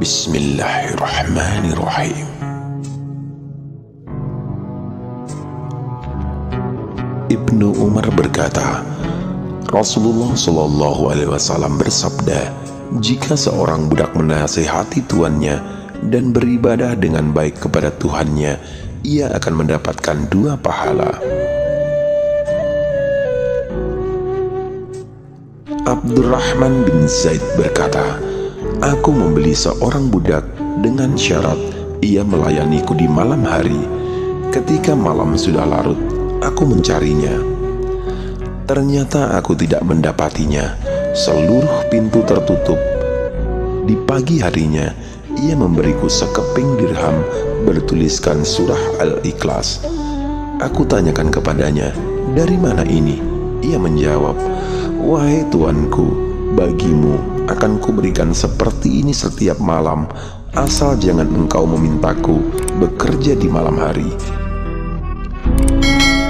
Bismillahirrahmanirrahim. Ibnu Umar berkata, Rasulullah Shallallahu Alaihi Wasallam bersabda, jika seorang budak menasihati tuannya dan beribadah dengan baik kepada Tuhannya, ia akan mendapatkan 2 pahala. Abdurrahman bin Zaid berkata, aku membeli seorang budak dengan syarat ia melayaniku di malam hari. Ketika malam sudah larut, aku mencarinya. Ternyata aku tidak mendapatinya. Seluruh pintu tertutup. Di pagi harinya, ia memberiku sekeping dirham bertuliskan surah Al-Ikhlas. Aku tanyakan kepadanya, dari mana ini? Ia menjawab, wahai tuanku, bagimu akan kuberikan seperti ini setiap malam, asal jangan engkau memintaku bekerja di malam hari.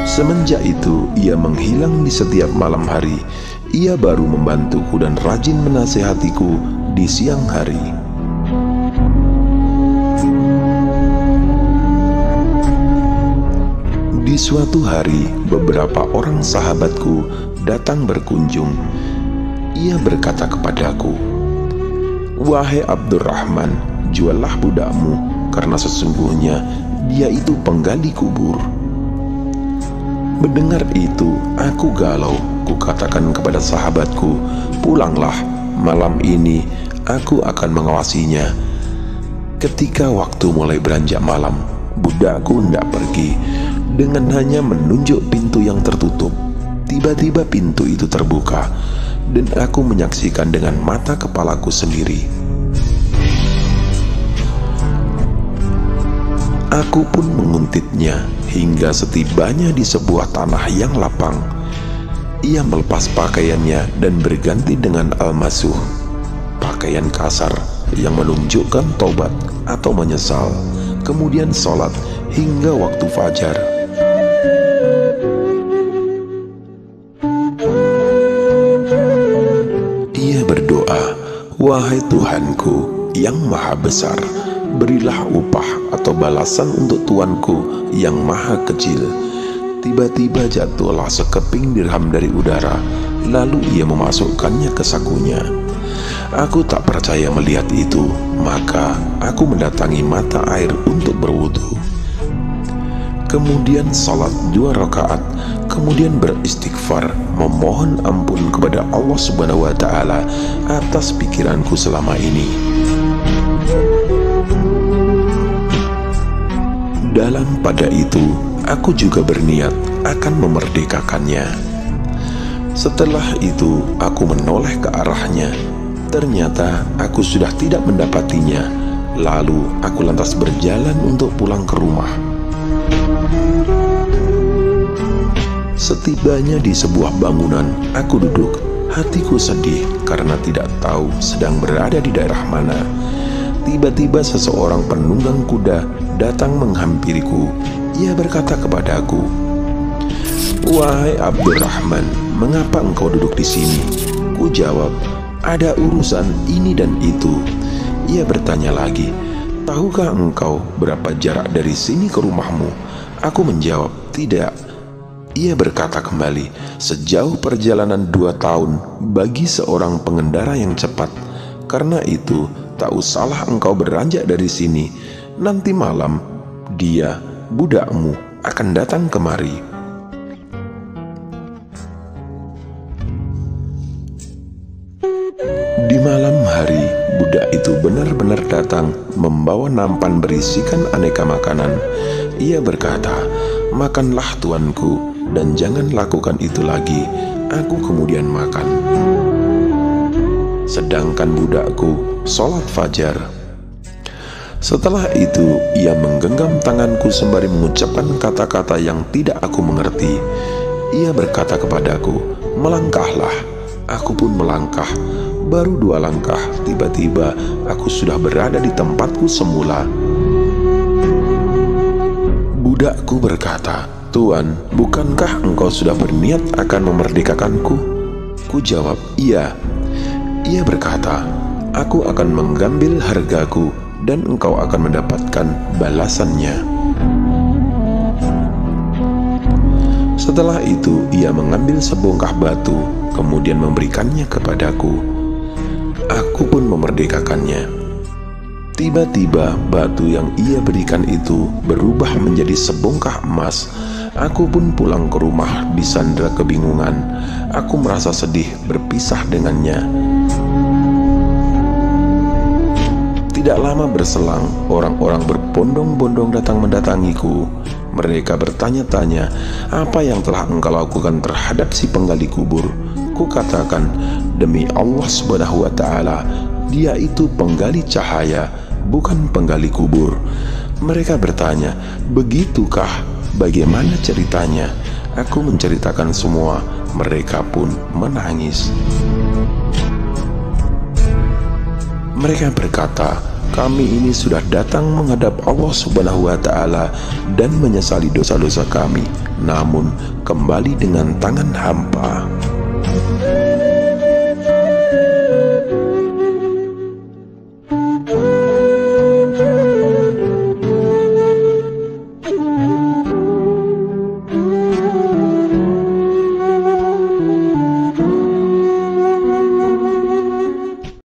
Semenjak itu, ia menghilang di setiap malam hari. Ia baru membantuku dan rajin menasihatiku di siang hari. Di suatu hari, beberapa orang sahabatku datang berkunjung. Ia berkata kepadaku, wahai Abdurrahman, juallah budakmu, karena sesungguhnya dia itu penggali kubur. Mendengar itu, aku galau. Kukatakan kepada sahabatku, pulanglah, malam ini aku akan mengawasinya. Ketika waktu mulai beranjak malam, budakku hendak pergi dengan hanya menunjuk pintu yang tertutup. Tiba-tiba pintu itu terbuka dan aku menyaksikan dengan mata kepalaku sendiri. Aku pun menguntitnya hingga setibanya di sebuah tanah yang lapang. Ia melepas pakaiannya dan berganti dengan al-masuh, pakaian kasar yang menunjukkan tobat atau menyesal. Kemudian sholat hingga waktu fajar. Wahai Tuhanku yang maha besar, berilah upah atau balasan untuk tuanku yang maha kecil. Tiba-tiba jatuhlah sekeping dirham dari udara, lalu ia memasukkannya ke sakunya. Aku tak percaya melihat itu, maka aku mendatangi mata air untuk berwudu. Kemudian salat 2 rakaat, kemudian beristighfar, memohon ampun kepada Allah Subhanahu wa Ta'ala atas pikiranku selama ini. Dalam pada itu, aku juga berniat akan memerdekakannya. Setelah itu, aku menoleh ke arahnya. Ternyata aku sudah tidak mendapatinya. Lalu aku lantas berjalan untuk pulang ke rumah. Setibanya di sebuah bangunan, aku duduk. Hatiku sedih karena tidak tahu sedang berada di daerah mana. Tiba-tiba seseorang penunggang kuda datang menghampiriku. Ia berkata kepadaku, wahai Abdurrahman, mengapa engkau duduk di sini? Ku jawab, ada urusan ini dan itu. Ia bertanya lagi, tahukah engkau berapa jarak dari sini ke rumahmu? Aku menjawab, tidak. Ia berkata kembali, sejauh perjalanan 2 tahun bagi seorang pengendara yang cepat. Karena itu, tak usahlah engkau beranjak dari sini. Nanti malam, dia, budakmu, akan datang kemari. Di malam hari, budak itu benar-benar datang membawa nampan berisikan aneka makanan. Ia berkata, makanlah tuanku, dan jangan lakukan itu lagi. Aku kemudian makan. Sedangkan budakku sholat fajar. Setelah itu, ia menggenggam tanganku sembari mengucapkan kata-kata yang tidak aku mengerti. Ia berkata kepadaku, melangkahlah. Aku pun melangkah. Baru 2 langkah, tiba-tiba aku sudah berada di tempatku semula. Budakku berkata, Tuan, bukankah engkau sudah berniat akan memerdekakanku? Ku jawab, iya. Ia berkata, Aku akan mengambil hargaku dan engkau akan mendapatkan balasannya." Setelah itu ia mengambil sebongkah batu, kemudian memberikannya kepadaku. Aku pun memerdekakannya. Tiba-tiba batu yang ia berikan itu berubah menjadi sebongkah emas. Aku pun pulang ke rumah disandra kebingungan. Aku merasa sedih berpisah dengannya. Tidak lama berselang, orang-orang berbondong-bondong datang mendatangiku. Mereka bertanya-tanya, "Apa yang telah engkau lakukan terhadap si penggali kubur?" Kukatakan, "Demi Allah Subhanahu wa Ta'ala, dia itu penggali cahaya, bukan penggali kubur." Mereka bertanya, "Begitukah? Bagaimana ceritanya?" Aku menceritakan semua. Mereka pun menangis. Mereka berkata, "Kami ini sudah datang menghadap Allah Subhanahu wa Ta'ala dan menyesali dosa-dosa kami, namun kembali dengan tangan hampa."